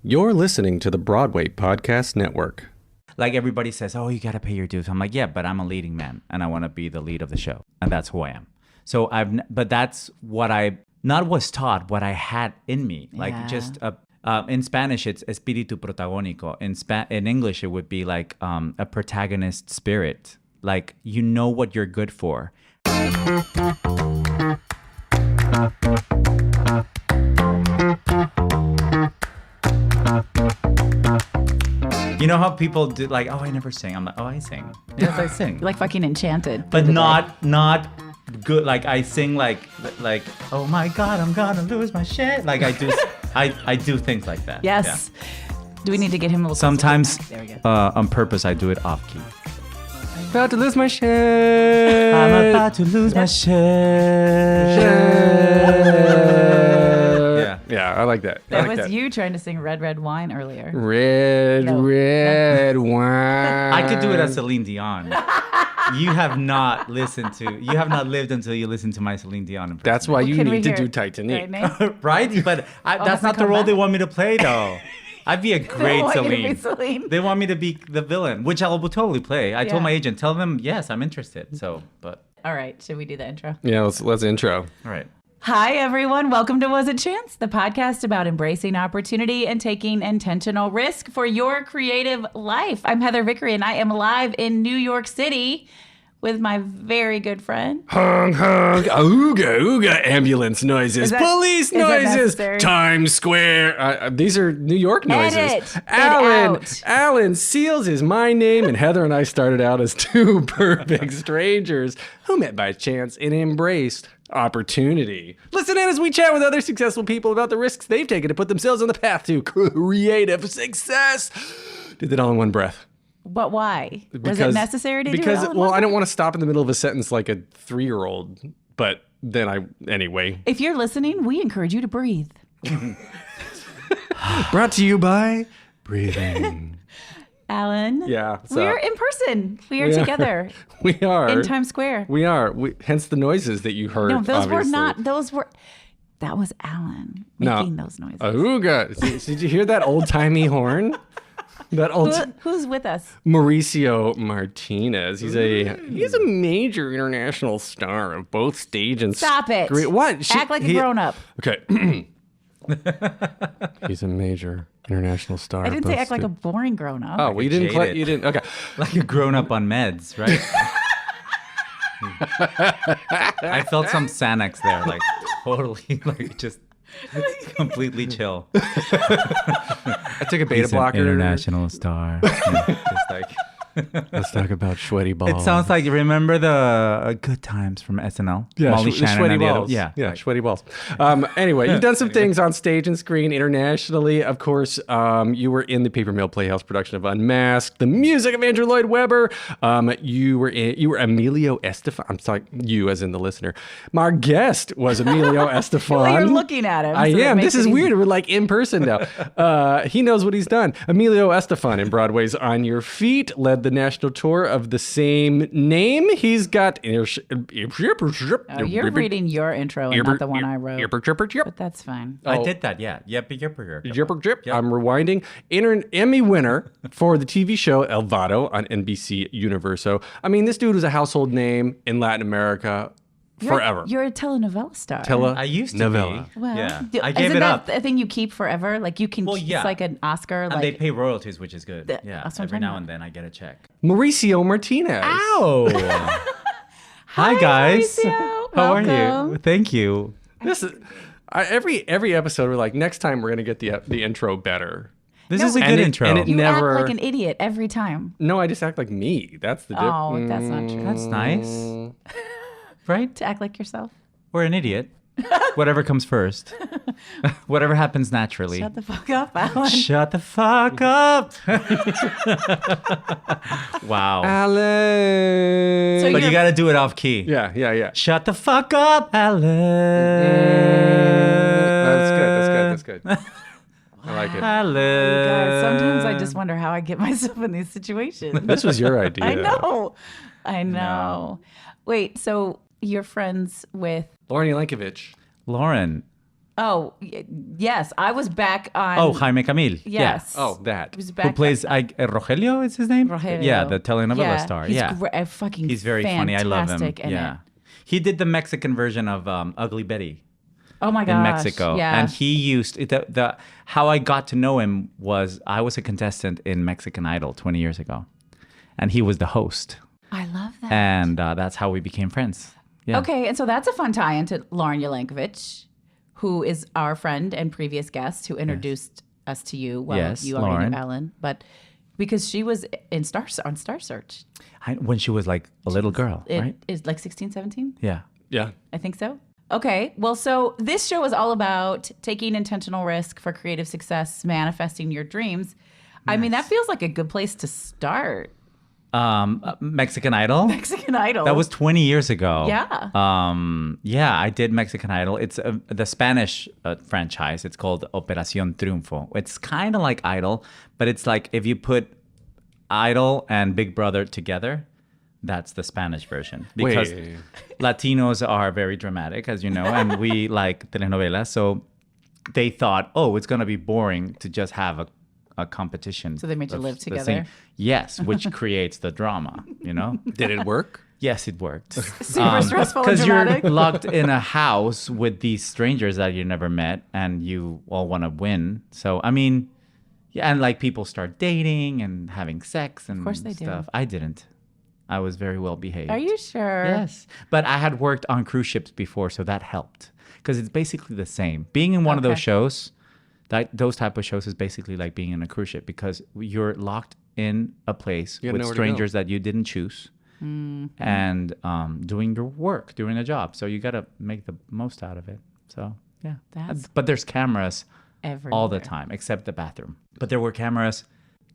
You're listening to the Broadway Podcast Network. Like everybody says, oh, you got to pay your dues. I'm like, yeah, but I'm a leading man and I want to be the lead of the show. And that's who I am. So but that's what I not was taught, what I had in me. Like just in Spanish, it's espíritu protagónico. In English, it would be like a protagonist spirit. Like, you know what you're good for. You know how people do like, oh, I never sing. I'm like, oh, I sing. Yes, I sing. You're like fucking enchanted. But not good. Like I sing like, oh my God, I'm gonna lose my shit. Like I do things like that. Yes. Yeah. Do we need to get him a little sometimes there we go. On purpose, I do it off key. I'm about to lose my shit. I'm about to lose my shit. Yeah, I like that. That was you trying to sing Red, Red Wine earlier. Red wine. I could do it as Celine Dion. You have not lived until you listen to my Celine Dion impression. That's why you need to do Titanic. Right? But that's not the role they want me to play, though. I'd be a great Celine. They want me to be the villain, which I will totally play. I told my agent, tell them, yes, I'm interested. So, but. All right. Should we do the intro? Yeah, let's intro. All right. Hi, everyone. Welcome to Was It Chance, the podcast about embracing opportunity and taking intentional risk for your creative life. I'm Heather Vickery, and I am live in New York City with my very good friend. Honk, honk, ooga, ooga, ambulance noises, police noises, Times Square. These are New York noises. Alan Seals is my name, and Heather and I started out as two perfect strangers who met by chance and embraced opportunity. Listen in as we chat with other successful people about the risks they've taken to put themselves on the path to creative success. Did that all in one breath. But why? Was it necessary to do it all in well, I don't want to stop in the middle of a sentence like a 3-year-old, but then anyway. If you're listening, we encourage you to breathe. Brought to you by breathing. Alan. Yeah. We're in person. We are together. We are. In Times Square. We are. Hence the noises that you heard. No, those obviously. were not. That was Alan making those noises. Ooga. Did you hear that old-timey horn? Who's with us? Mauricio Martínez. He's a major international star of both stage and Stop it. What? Act like a grown-up. Okay. He's a major international star. I didn't say act like a boring grown-up. Oh, well, you didn't. Okay. Like a grown-up on meds, right? I felt some Xanax there, like totally, like just completely chill. I took a beta blocker. International star. Just like. Let's talk about sweaty balls. It sounds like, remember the Good Times from SNL? Yeah, Molly Shannon sweaty and balls. Yeah, sweaty balls. Anyway, you've done some things on stage and screen internationally. Of course, you were in the Paper Mill Playhouse production of Unmasked, the music of Andrew Lloyd Webber. You were Emilio Estefan. I'm sorry, you as in the listener. My guest was Emilio Estefan. Well, you're looking at him. I am. This is weird. We're like in person now. He knows what he's done. Emilio Estefan in Broadway's On Your Feet led the national tour of the same name. He's got... you're reading your intro and not the one I wrote. But that's fine. I did that, yeah. Yep. I'm rewinding. Emmy winner for the TV show El Vado on NBC Universo. I mean, this dude was a household name in Latin America forever. You're a telenovela star. I used to be. Well, yeah. I gave it up. Isn't that a thing you keep forever? Like you can, it's like an Oscar. And they pay royalties, which is good. Every now and then I get a check. Mauricio Martínez. Ow! Hi guys. Mauricio. How are you? Thank you. This is every episode we're like, next time we're gonna get the intro better. This is a good intro. And it you never act like an idiot every time. No, I just act like me. That's the difference. Oh, that's not true. That's nice. Right? To act like yourself. Or an idiot. Whatever comes first. Whatever happens naturally. Shut the fuck up, Alan. Shut the fuck up. Wow. Alan. So but you got to do it off key. Yeah. Shut the fuck up, Alan. That's good. I like it. Alan. Guys, sometimes I just wonder how I get myself in these situations. This was your idea. I know. No. Wait, so you're friends with Lauren Yankovic. Lauren. Yes. I was back on... Oh, Jaime Camil. Yes. Yeah. Oh, that. I was back Who plays Rogelio is his name? Rogelio. Yeah, the telenovela star. He's Yeah. He's very funny. I love him. fantastic in Yeah. it. He did the Mexican version of Ugly Betty. Oh my gosh. In Mexico. Yeah. And he used how I got to know him was I was a contestant in Mexican Idol 20 years ago. And he was the host. I love that. And that's how we became friends. Yeah. Okay, and so that's a fun tie into Lauren Ulankovich, who is our friend and previous guest who introduced us to you. Well, Yes, you already Lauren. knew Ellen, but because she was on Star Search. When she was like a little girl, It right? is like 16, 17? Yeah. Yeah. I think so. Okay, well, so this show is all about taking intentional risk for creative success, manifesting your dreams. I mean, that feels like a good place to start. Mexican Idol? Mexican Idol. That was 20 years ago. Yeah. Yeah, I did Mexican Idol. It's the Spanish franchise. It's called Operación Triunfo. It's kind of like Idol, but it's like if you put Idol and Big Brother together, that's the Spanish version. Because Wait. Latinos are very dramatic, as you know, and we like telenovelas. So they thought, oh, it's going to be boring to just have a competition. So they made you of live the together? same- Yes, which creates the drama, you know? Did it work? Yes, it worked. Super stressful and Because you're dramatic. locked in a house with these strangers that you never met and you all want to win. So, I mean, yeah, and like people start dating and having sex and course they do. stuff. I didn't. I was very well behaved. Are you sure? Yes. But I had worked on cruise ships before, so that helped. Because it's basically the same. Being in one of those shows, those type of shows is basically like being in a cruise ship because you're locked in a place You have with nowhere to strangers that you didn't choose. And doing your work, doing a job. So you got to make the most out of it. So, yeah. But there's cameras all the Everywhere. time, except the bathroom. But there were cameras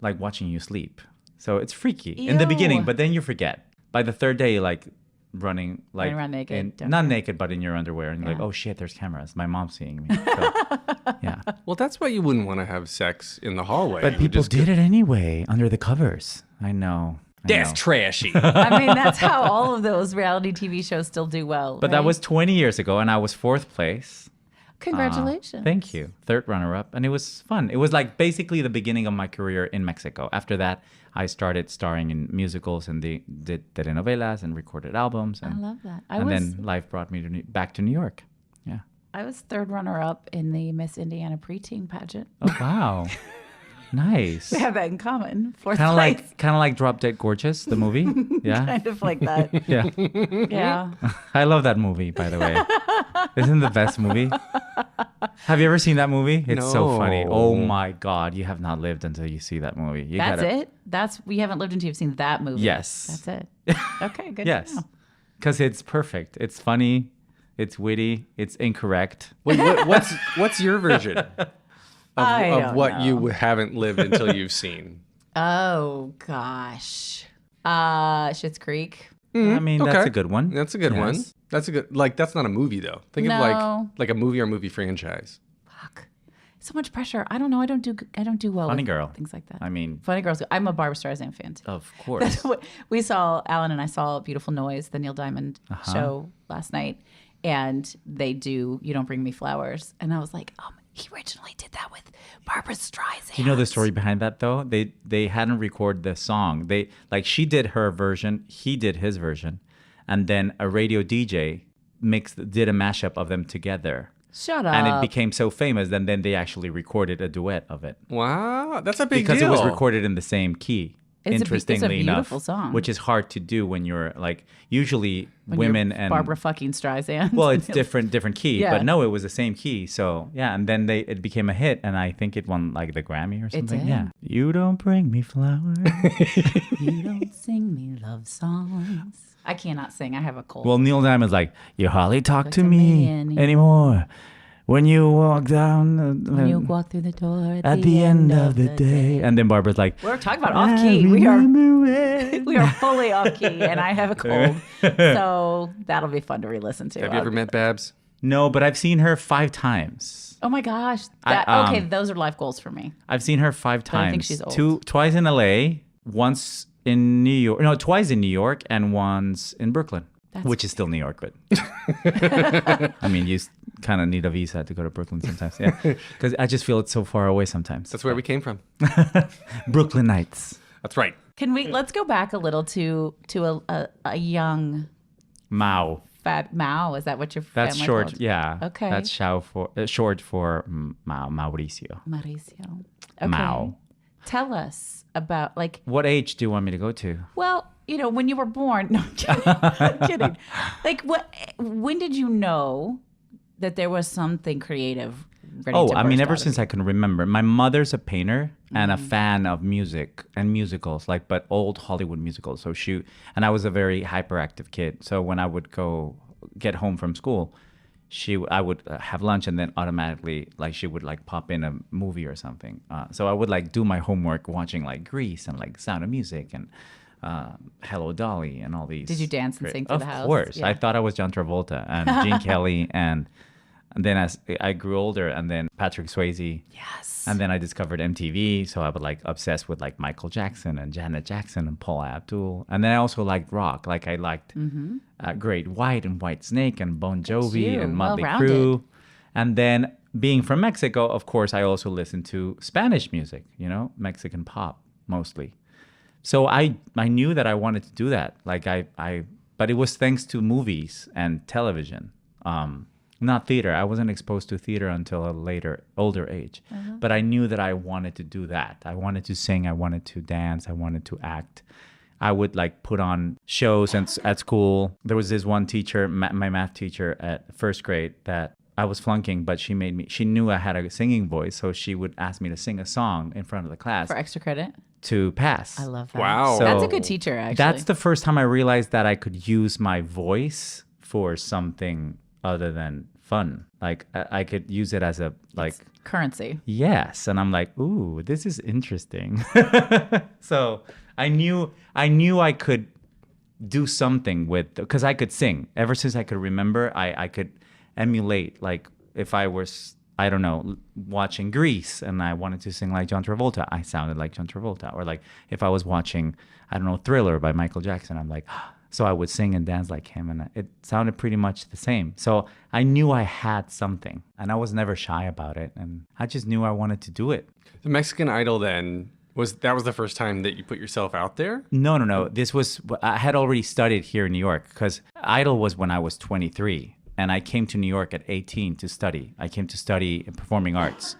like watching you sleep. So it's freaky in the beginning, Ew. but then you forget. By the third day, you're like running like around naked, don't not you? naked, but in your underwear. And you're like, oh shit, there's cameras. My mom's seeing me. So, yeah. Well, that's why you wouldn't want to have sex in the hallway. But You people just did it anyway, under the covers. I know. That's trashy. I mean, that's how all of those reality TV shows still do well. But that was 20 years ago, and I was fourth place. Congratulations. Thank you. Third runner-up. And it was fun. It was like basically the beginning of my career in Mexico. After that, I started starring in musicals and did telenovelas and recorded albums. And, I love that. then life brought me back to New York. Yeah. I was third runner-up in the Miss Indiana preteen pageant. Oh, wow. Nice. We have that in common. Fourth Kind place. of like Drop Dead Gorgeous, the movie. Yeah. Kind of like that. Yeah. Yeah. I love that movie, by the way. Isn't it the best movie? Have you ever seen that movie? It's so funny. No. Oh my God. You have not lived until you see that movie. That's it? We haven't lived until you've seen that movie. Yes. That's it. Okay, good to Yes. know. Because it's perfect. It's funny. It's witty. It's incorrect. Wait, what's your version I of don't what know. you haven't lived until you've seen? Oh, gosh. Schitt's Creek. I mean, okay. that's a good one. That's a good one. Yes. That's a good, like, that's not a movie though. Think No. of like a movie or movie franchise. Fuck. So much pressure. I don't know. I don't do well Funny with Girl. things like that. I mean, Funny Girls. I'm a Barbra Streisand fan too. of course. We saw, Alan and I saw Beautiful Noise, the Neil Diamond show last night, and they do You Don't Bring Me Flowers, and I was like, he originally did that with Barbra Streisand. Do you know the story behind that though? They hadn't recorded the song. She did her version, he did his version, and then a radio DJ did a mashup of them together. Shut up. And it became so famous that then they actually recorded a duet of it. Wow, that's a big Because deal. it was recorded in the same key. It's a interestingly beautiful enough, song. which is hard to do when you're like usually When women you're and Barbara fucking Streisand. well, it's different key, Yeah. but no, it was the same key. So yeah, and then it became a hit, and I think it won like the Grammy or something. did? Yeah, you don't bring me flowers. You don't sing me love songs. I cannot sing. I have a cold. Well, Neil Diamond's like, you hardly talk to to me me anymore. When you walk down when you walk through the door at the end of the day. And then Barbara's like, We're talking about off key. We are fully off key, and I have a cold. So that'll be fun to re-listen to. Have you ever met Babs? No, but I've seen her 5 times. Oh my gosh. Okay, those are life goals for me. I've seen her 5 times. I think she's old. Twice in LA, once in New York. No, twice in New York and once in Brooklyn. Which is still New York, but I mean, you kind of need a visa to go to Brooklyn sometimes. Yeah, because I just feel it's so far away sometimes. That's where we came from. Brooklynites. That's right. Let's go back a little to a young Mao. Mao, is that what your family That's short. called? Yeah. Okay. That's short for Mauricio. Mauricio. Okay. Mao. Tell us about What age do you want me to go to? Well, when you were born. No, I'm kidding. I'm kidding. When did you know that there was something creative ready to burst ever out since of I can remember. My mother's a painter and a fan of music and musicals, but old Hollywood musicals. So and I was a very hyperactive kid. So when I would go get home from school, I would have lunch and then automatically she would pop in a movie or something. So I would do my homework watching Grease and Sound of Music and Hello Dolly and all these. Did you dance and sing for the house? Of course. Yeah. I thought I was John Travolta and Gene Kelly and then as I grew older and then Patrick Swayze. Yes. And then I discovered MTV. So I would obsess with Michael Jackson and Janet Jackson and Paula Abdul. And then I also liked rock. I liked Great White and Whitesnake and Bon Jovi and Motley Crue. And then being from Mexico, of course, I also listened to Spanish music, Mexican pop mostly. So I knew that I wanted to do that. But it was thanks to movies and television. Not theater. I wasn't exposed to theater until a older age. But I knew that I wanted to do that. I wanted to sing. I wanted to dance. I wanted to act. I would put on shows at school. There was this one teacher, my math teacher at first grade, that I was flunking, but she knew I had a singing voice. So she would ask me to sing a song in front of the class. For extra credit? To pass. I love that. Wow. So that's a good teacher, actually. That's the first time I realized that I could use my voice for something other than fun. I could use it as it's currency. Yes. And I'm ooh, this is interesting. So I knew I could do something because I could sing. Ever since I could remember, I could emulate, if I was, I don't know, watching Grease and I wanted to sing like John Travolta, I sounded like John Travolta. Or if I was watching, I don't know, Thriller by Michael Jackson, I'm so I would sing and dance like him, and it sounded pretty much the same. So I knew I had something, and I was never shy about it, and I just knew I wanted to do it. The Mexican Idol then, was the first time that you put yourself out there? No. I had already studied here in New York, because Idol was when I was 23, and I came to New York at 18 to study. I came to study performing arts.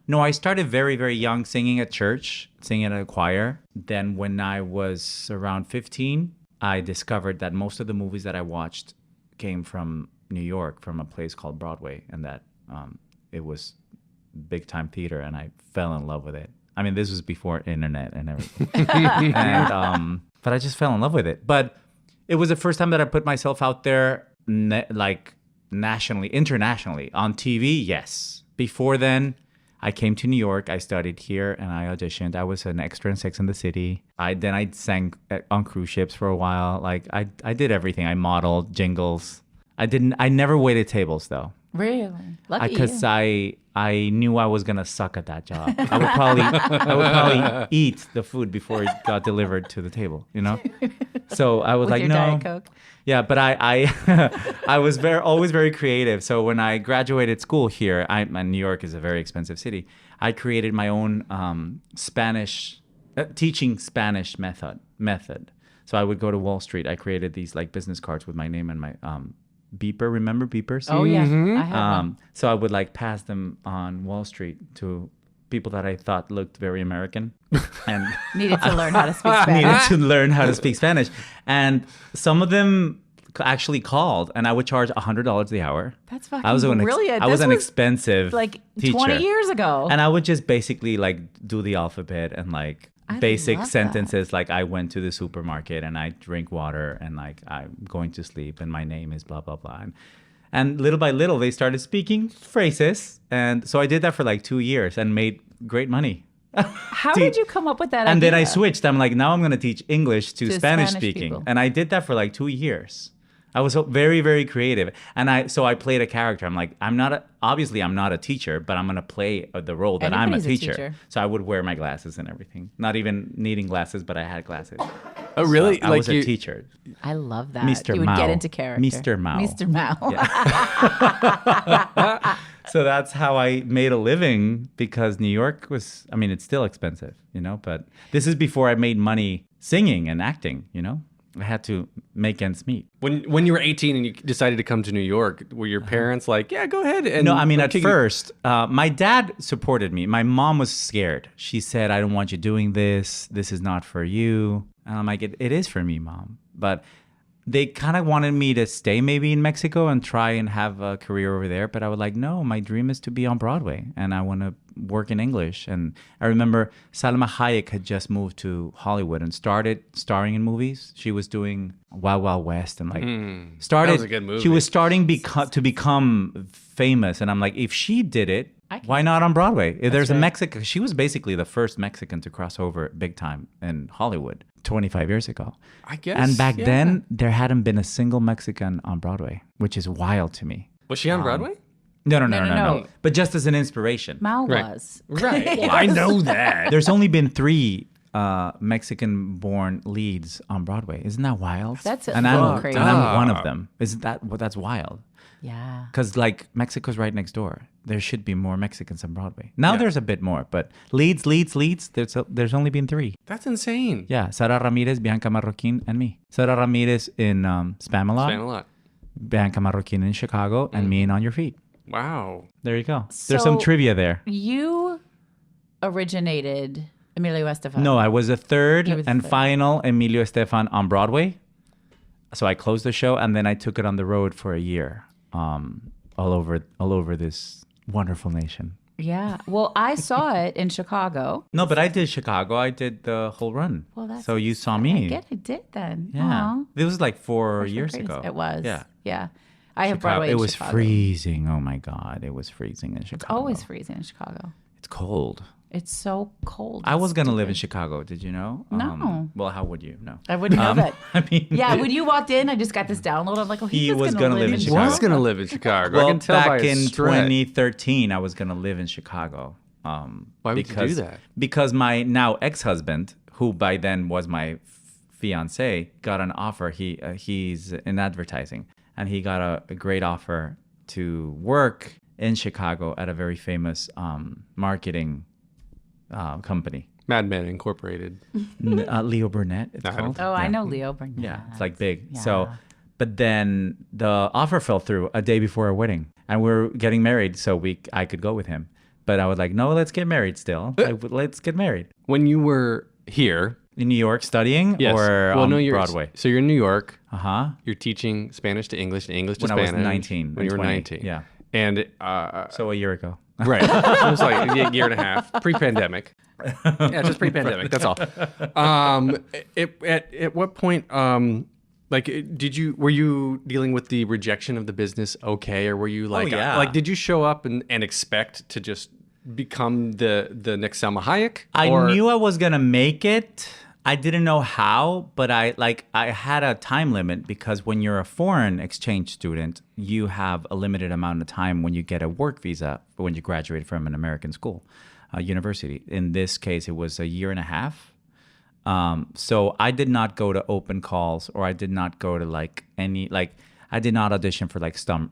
No, I started very, very young, singing at church, singing at a choir. Then when I was around 15, I discovered that most of the movies that I watched came from New York, from a place called Broadway, and that it was big time theater, and I fell in love with it. I mean, this was before internet and everything. But I just fell in love with it. But it was the first time that I put myself out there, nationally, internationally. On TV, yes. Before then, I came to New York, I studied here, and I auditioned. I was an extra in Sex and the City. Then I sang on cruise ships for a while. I did everything. I modeled jingles. I never waited tables, though. Really? Lucky Because you. I knew I was gonna suck at that job. I would probably eat the food before it got delivered to the table, So I was With your no. Diet Coke? Yeah, but I was always very creative. So when I graduated school here, New York is a very expensive city. I created my own teaching Spanish method. So I would go to Wall Street. I created these business cards with my name and my beeper. Remember beepers? Oh yeah, I have one. So I would pass them on Wall Street to people that I thought looked very American and needed to learn how to speak Spanish. Needed to learn how to speak Spanish. And some of them actually called, and I would charge $100 the hour. That's fucking brilliant. I was an expensive teacher. 20 years ago. And I would just basically do the alphabet and basic sentences that. I went to the supermarket and I drink water and I'm going to sleep and my name is blah, blah, blah. And little by little, they started speaking phrases. And so I did that for 2 years and made great money. How did you come up with that and idea? then I switched. I'm now I'm going to teach English to Spanish speaking. People. And I did that for 2 years. I was very, very creative. And I played a character. I'm not a teacher, but I'm going to play the role that I'm a teacher. So I would wear my glasses and everything. Not even needing glasses, but I had glasses. Oh, really? So I was a teacher. I love that. Mr. You would Mao. get into character. Mr. Mao. Mr. Mao. Yeah. So that's how I made a living because New York was, I mean, it's still expensive, but this is before I made money singing and acting, I had to make ends meet. When you were 18 and you decided to come to New York, were your parents like, yeah, go ahead? And no, I mean, at first, my dad supported me. My mom was scared. She said, I don't want you doing this. This is not for you. And I'm like, it is for me, Mom. But they kind of wanted me to stay maybe in Mexico and try and have a career over there. But I was like, no, my dream is to be on Broadway and I want to work in English. And I remember Salma Hayek had just moved to Hollywood and started starring in movies. She was doing Wild Wild West and started. That was a good movie. She was starting to become famous. And I'm like, if she did it, why not on Broadway? If there's a Mexican, she was basically the first Mexican to cross over big time in Hollywood 25 years ago. I guess. And back then, there hadn't been a single Mexican on Broadway, which is wild to me. Was she on Broadway? No. But just as an inspiration. Mao was. Right. Well, I know that. There's only been 3 Mexican-born leads on Broadway. Isn't that wild? That's crazy. And I'm one of them. That's wild. Yeah. Because Mexico's right next door. There should be more Mexicans on Broadway. Now there's a bit more, but leads. There's only been 3. That's insane. Yeah, Sara Ramirez, Bianca Marroquin, and me. Sara Ramirez in Spamalot. Bianca Marroquin in Chicago, and me in On Your Feet. Wow. There you go. There's some trivia there. You originated Emilio Estefan. No, I was a third and final Emilio Estefan on Broadway. So I closed the show, and then I took it on the road for a year, all over this wonderful nation. Yeah. Well, I saw it in Chicago. No, but I did Chicago. I did the whole run. Well, so you saw me. I did then. Yeah. Aww. It was like 4 years ago. It was. Yeah. Yeah. I have Broadway in It was Chicago. Freezing. Oh my God. It was freezing in Chicago. It's always freezing in Chicago. It's cold. It's so cold. I was going to live in Chicago. Did you know? No. Well, how would you know? I wouldn't know that. I mean, yeah, when you walked in, I just got this download. I'm like, he was going to live in Chicago. He was going to live in Chicago. Well, I can tell back by his in strut. 2013, I was going to live in Chicago. Why would you do that? Because my now ex-husband, who by then was my fiance, got an offer. He's in advertising, and he got a great offer to work in Chicago at a very famous marketing company. Mad Men Incorporated. Leo Burnett, it's called. Oh, I know Leo Burnett. Yeah, it's like big. Yeah. So, but then the offer fell through a day before our wedding, and we were getting married, so I could go with him. But I was like, no, let's get married still. Let's get married. When you were here in New York studying, yes. or on Broadway? So you're in New York. Uh-huh. You're teaching Spanish to English and English to Spanish. Spanish. When I was 19. When you were 20, 19. Yeah. And so a year ago. Right. It was like a year and a half, pre-pandemic. Yeah, just pre-pandemic. That's all. At what point, were you dealing with the rejection of the business okay, or were you like, did you show up and expect to just become the next Salma Hayek? I knew I was gonna make it. I didn't know how, but I had a time limit because when you're a foreign exchange student, you have a limited amount of time when you get a work visa when you graduate from an American school, university. In this case, it was a year and a half. So I did not go to open calls, or I did not go to I did not audition for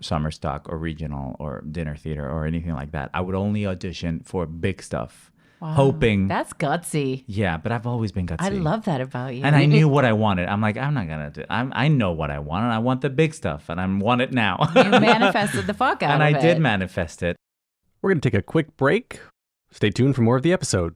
summer stock or regional or dinner theater or anything like that. I would only audition for big stuff. Wow. Hoping. That's gutsy. Yeah, but I've always been gutsy. I love that about you. And I knew what I wanted. I'm like, I'm not going to do it. I know what I want, and I want the big stuff, and I want it now. You manifested the fuck out and of it. And I did manifest it. We're going to take a quick break. Stay tuned for more of the episode.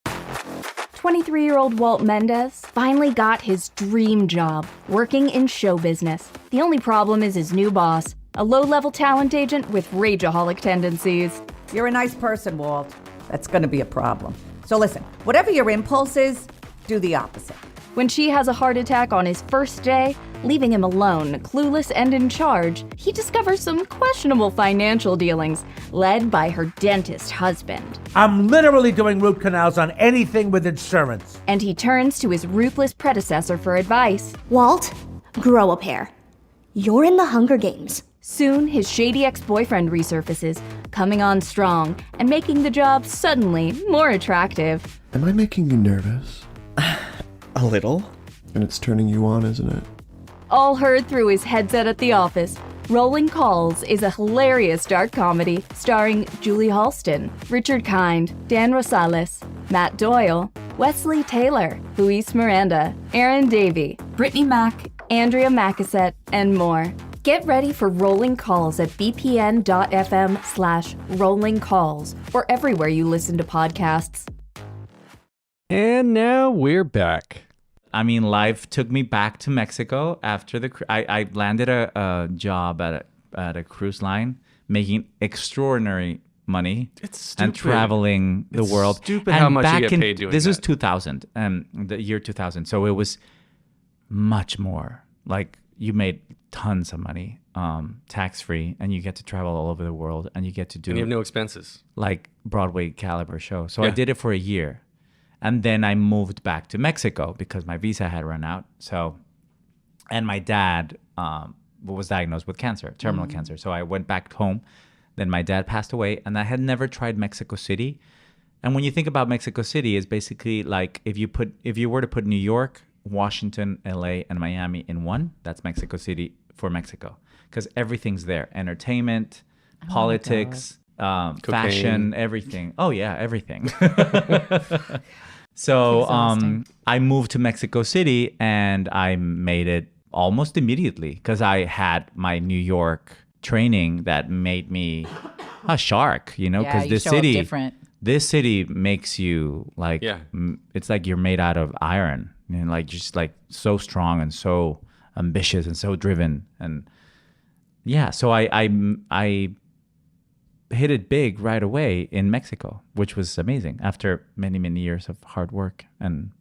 23-year-old Walt Mendez finally got his dream job, working in show business. The only problem is his new boss, a low-level talent agent with rageaholic tendencies. You're a nice person, Walt. That's going to be a problem. So listen, whatever your impulse is, do the opposite. When she has a heart attack on his first day, leaving him alone, clueless and in charge, he discovers some questionable financial dealings, led by her dentist husband. I'm literally doing root canals on anything with insurance. And he turns to his ruthless predecessor for advice. Walt, grow a pair. You're in the Hunger Games. Soon, his shady ex-boyfriend resurfaces, coming on strong and making the job suddenly more attractive. Am I making you nervous? A little. And it's turning you on, isn't it? All heard through his headset at the office, Rolling Calls is a hilarious dark comedy starring Julie Halston, Richard Kind, Dan Rosales, Matt Doyle, Wesley Taylor, Luis Miranda, Aaron Davey, Brittany Mack, Andrea Macassette, and more. Get ready for Rolling Calls at bpn.fm/Rolling Calls or everywhere you listen to podcasts. And now we're back. I mean, life took me back to Mexico after I landed a job at a cruise line, making extraordinary money. It's stupid. And traveling the world. Stupid how much you get paid doing this that. was 2000, the year 2000. So it was much more. Like, you made tons of money, tax-free, and you get to travel all over the world, and you get to do... And you have no expenses. Like Broadway caliber show. So I did it for a year. And then I moved back to Mexico because my visa had run out. So, and my dad was diagnosed with cancer, terminal cancer. So I went back home. Then my dad passed away, and I had never tried Mexico City. And when you think about Mexico City, it's basically like if you were to put New York, Washington, LA, and Miami in one, that's Mexico City for Mexico, because everything's there: entertainment, politics, fashion, everything. Oh yeah, everything. So I moved to Mexico City, and I made it almost immediately because I had my New York training that made me a shark, because this city makes you like, it's like you're made out of iron, like just like so strong and so ambitious and so driven. And yeah, so I hit it big right away in Mexico, which was amazing after many, many years of hard work and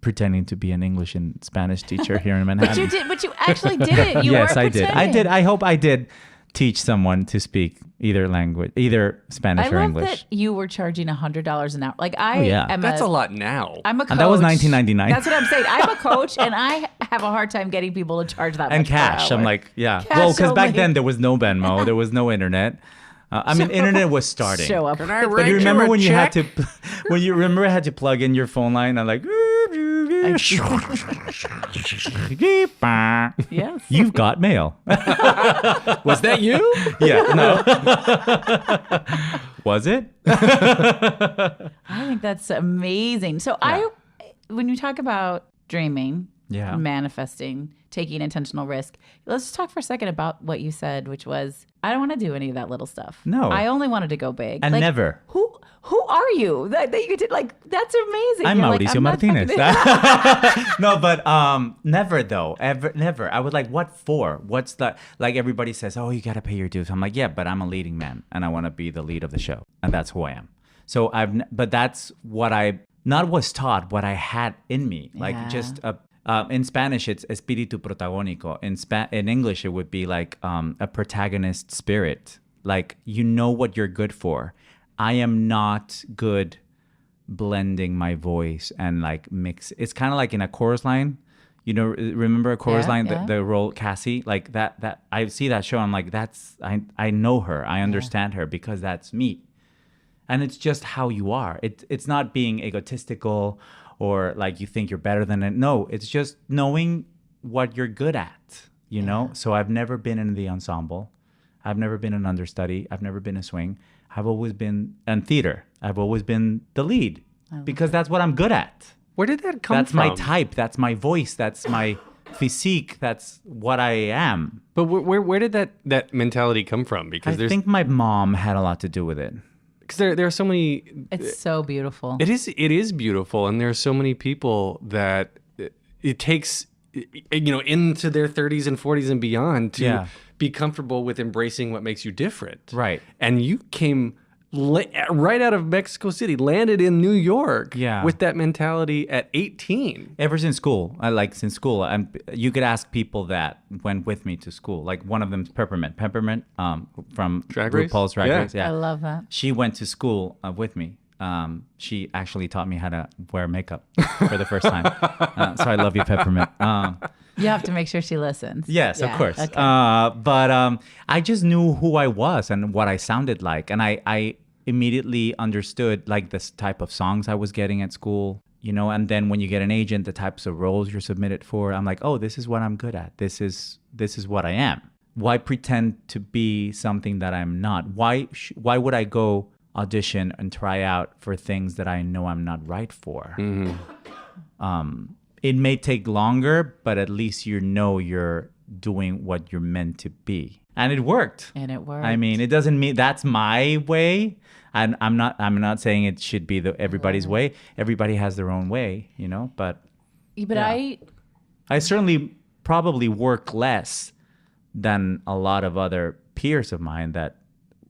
pretending to be an English and Spanish teacher here in Manhattan. But you actually did it. Yes, I did. I hope I did teach someone to speak either language, either Spanish or English. I love that you were charging $100 an hour. Like that's a lot now. I'm a coach. And that was $19.99. That's what I'm saying. I'm a coach, and I have a hard time getting people to charge that much. And cash. Per hour. I'm like, yeah. Cash Well, because back only. then there was no Venmo, there was no internet. Internet was starting. Show up. But you remember when you had to, had to plug in your phone line and like, Yes. You've got mail. Was that you? Yeah. No. Was it? I think that's amazing. So when you talk about dreaming, manifesting, taking intentional risk, let's just talk for a second about what you said, which was, I don't want to do any of that little stuff. No. I only wanted to go big. And never. Who are you? That you did, like, that's amazing. I'm You're Mauricio Martínez. No, but never though. Never. I was like, what for? What's the, like, everybody says, oh, you got to pay your dues. I'm like, yeah, but I'm a leading man and I want to be the lead of the show. And that's who I am. So but that's what I not was taught, what I had in me. Like just in Spanish, it's espíritu protagónico. In English, it would be like a protagonist spirit. Like, you know what you're good for. I am not good blending my voice and like mix. It's kind of like in a chorus line. Remember a chorus line, the role Cassie? Like that I see that show. I'm like, I know her. I understand her because that's me. And it's just how you are. It's not being egotistical or like you think you're better than it. No, it's just knowing what you're good at, you know? So I've never been in the ensemble. I've never been an understudy. I've never been a swing. I've always been in theater. I've always been the lead because that's what I'm good at. Where did that come That's from? my type. That's my voice. That's my physique. That's what I am. But where did that mentality come from? Because I think my mom had a lot to do with it. Because there are so many. It's so beautiful. It is beautiful, and there are so many people that it takes, into their 30s and 40s and beyond to be comfortable with embracing what makes you different. Right. And you came right out of Mexico City, landed in New York with that mentality at 18. Ever since school. Since school. You could ask people that went with me to school. Like one of them's Peppermint from RuPaul's Drag Race. Yeah. I love that. She went to school with me. She actually taught me how to wear makeup for the first time. So I love you, Peppermint. You have to make sure she listens. Yes, of course. Okay. But I just knew who I was and what I sounded like. And I immediately understood like this type of songs I was getting at school, you know, and then when you get an agent, the types of roles you're submitted for, I'm like, oh, this is what I'm good at. This is what I am. Why pretend to be something that I'm not? Why would I go audition and try out for things that I know I'm not right for? It may take longer, but at least you know you're doing what you're meant to be. And it worked. I mean, it doesn't mean that's my way. And I'm not saying it should be everybody's way. Everybody has their own way, you know, but I certainly probably work less than a lot of other peers of mine that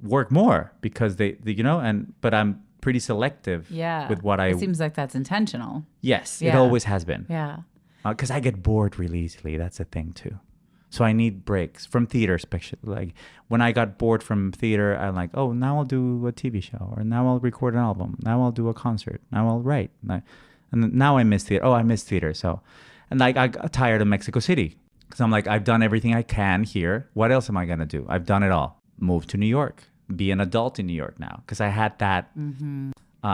work more because they you know, but I'm pretty selective with what It seems like that's intentional. Yes, it always has been. Yeah. Because I get bored really easily. That's a thing too. So I need breaks from theater, especially. Like when I got bored from theater, I'm like, oh, now I'll do a TV show, or now I'll record an album. Now I'll do a concert. Now I'll write. And now I miss theater. Oh, I miss theater. So, and like I got tired of Mexico City because I'm like, I've done everything I can here. What else am I gonna do? I've done it all. Move to New York. Be an adult in New York now because I had that.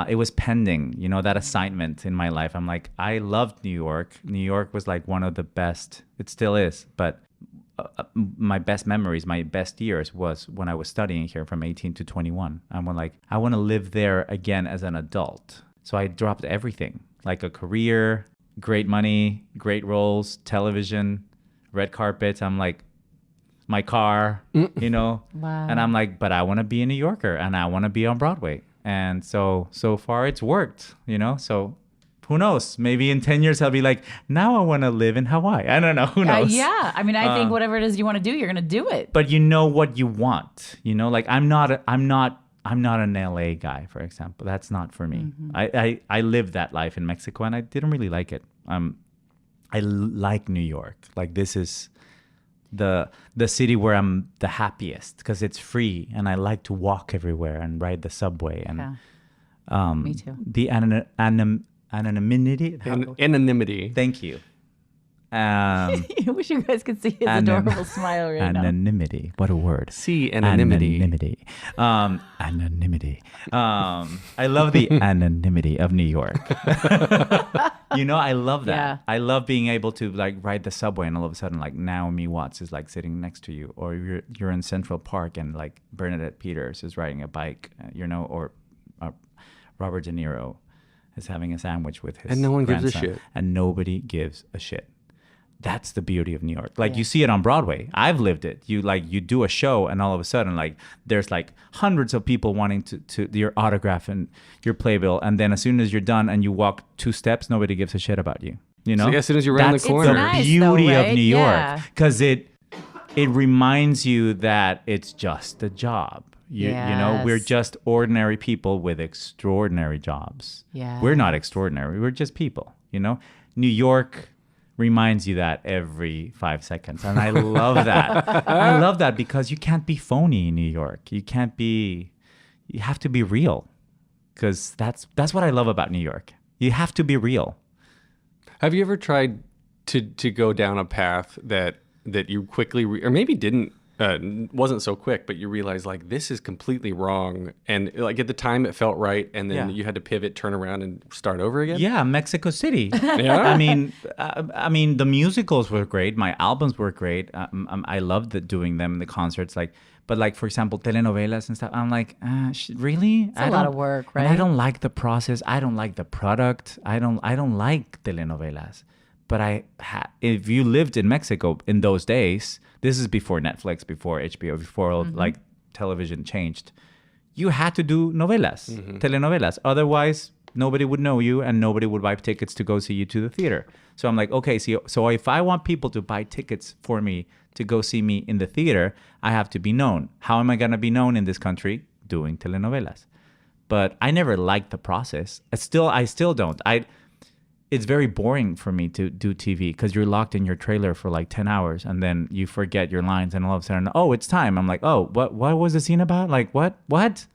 It was pending, you know, that assignment in my life. I'm like, I loved New York. New York was like one of the best. It still is, but my best memories, my best years was when I was studying here from 18 to 21. I'm like, I want to live there again as an adult. So I dropped everything, like a career, great money, great roles, television, red carpets. I'm like, my car, you know, and I'm like, but I want to be a New Yorker and I want to be on Broadway. And so far it's worked, you know, so who knows? Maybe in 10 years, I'll be like, now I want to live in Hawaii. I don't know. Who knows? Yeah. I mean, I think whatever it is you want to do, you're going to do it. But you know what you want, you know, like I'm not an LA guy, for example. That's not for me. I lived that life in Mexico and I didn't really like it. I like New York. Like this is the city where I'm the happiest because it's free and I like to walk everywhere and ride the subway and me too. The anonymity. Anonymity. Thank you. I wish you guys could see his adorable smile right now. Anonymity. What a word. See, anonymity. Anonymity. I love the anonymity of New York. You know, I love that. Yeah. I love being able to like ride the subway and all of a sudden like Naomi Watts is like sitting next to you, or you're in Central Park and like Bernadette Peters is riding a bike, you know, or Robert De Niro is having a sandwich with his and no one grandson, gives a shit. And nobody gives a shit. That's the beauty of New York. Like you see it on Broadway. I've lived it. You do a show and all of a sudden like there's like hundreds of people wanting to your autograph and your playbill. And then as soon as you're done and you walk 2 steps, nobody gives a shit about you. You know? So as soon as you're around the corner. That's the beauty of New York. Because it reminds you that it's just a job. You know, we're just ordinary people with extraordinary jobs. Yeah. We're not extraordinary. We're just people, you know? New York reminds you that every 5 seconds. And I love that. I love that because you can't be phony in New York. You have to be real. Because that's what I love about New York. You have to be real. Have you ever tried to go down a path that you quickly, or maybe wasn't so quick, but you realize like this is completely wrong, and like at the time it felt right, and then you had to pivot, turn around, and start over again? Yeah, Mexico City. Yeah. I mean, the musicals were great. My albums were great. I loved doing them, the concerts. But like for example, telenovelas and stuff. I'm like, really? It's a lot of work, right? I don't like the process. I don't like the product. I don't like telenovelas. But if you lived in Mexico in those days, this is before Netflix, before HBO, before like television changed, you had to do novelas, telenovelas. Otherwise, nobody would know you and nobody would buy tickets to go see you to the theater. So I'm like, okay, so if I want people to buy tickets for me to go see me in the theater, I have to be known. How am I going to be known in this country? Doing telenovelas. But I never liked the process. I still don't. It's very boring for me to do TV because you're locked in your trailer for like 10 hours and then you forget your lines and all of a sudden, oh, it's time. I'm like, oh, what was the scene about? Like, what?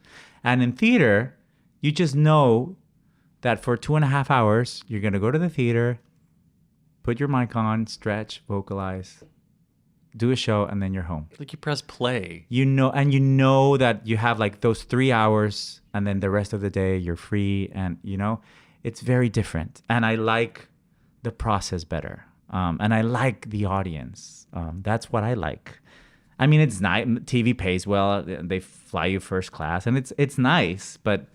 And in theater, you just know that for 2.5 hours, you're going to go to the theater, put your mic on, stretch, vocalize, do a show, and then you're home. Like you press play. You know that you have like those 3 hours, and then the rest of the day you're free, and it's very different. And I like the process better, and I like the audience. That's what I like. I mean, it's nice. TV pays well. They fly you first class, and it's nice, but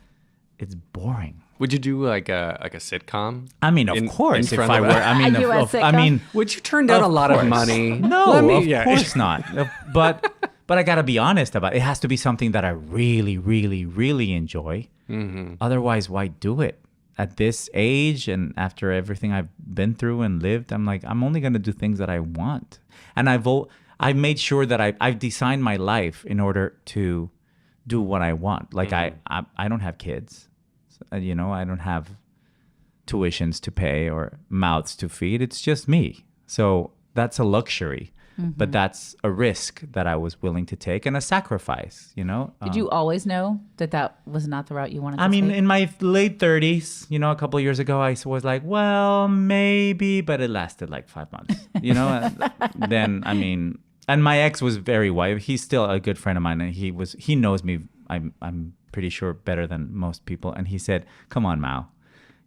it's boring. Would you do like a sitcom? I mean, of course. If I were, I mean, would you turn down a lot of money? No, of course not. But I gotta be honest about it. It has to be something that I really, really, really enjoy. Mm-hmm. Otherwise, why do it? At this age and after everything I've been through and lived, I'm like, I'm only gonna do things that I want. And I made sure that I've designed my life in order to do what I want. Like I don't have kids. I don't have tuitions to pay or mouths to feed. It's just me. So that's a luxury, but that's a risk that I was willing to take and a sacrifice, Did you always know that was not the route you wanted to take? I mean, take? in my late 30s, a couple of years ago, I was like, well, maybe, but it lasted like 5 months, Then, I mean, and my ex was very white. He's still a good friend of mine, and he knows me. I'm pretty sure better than most people. And he said, come on, Mao,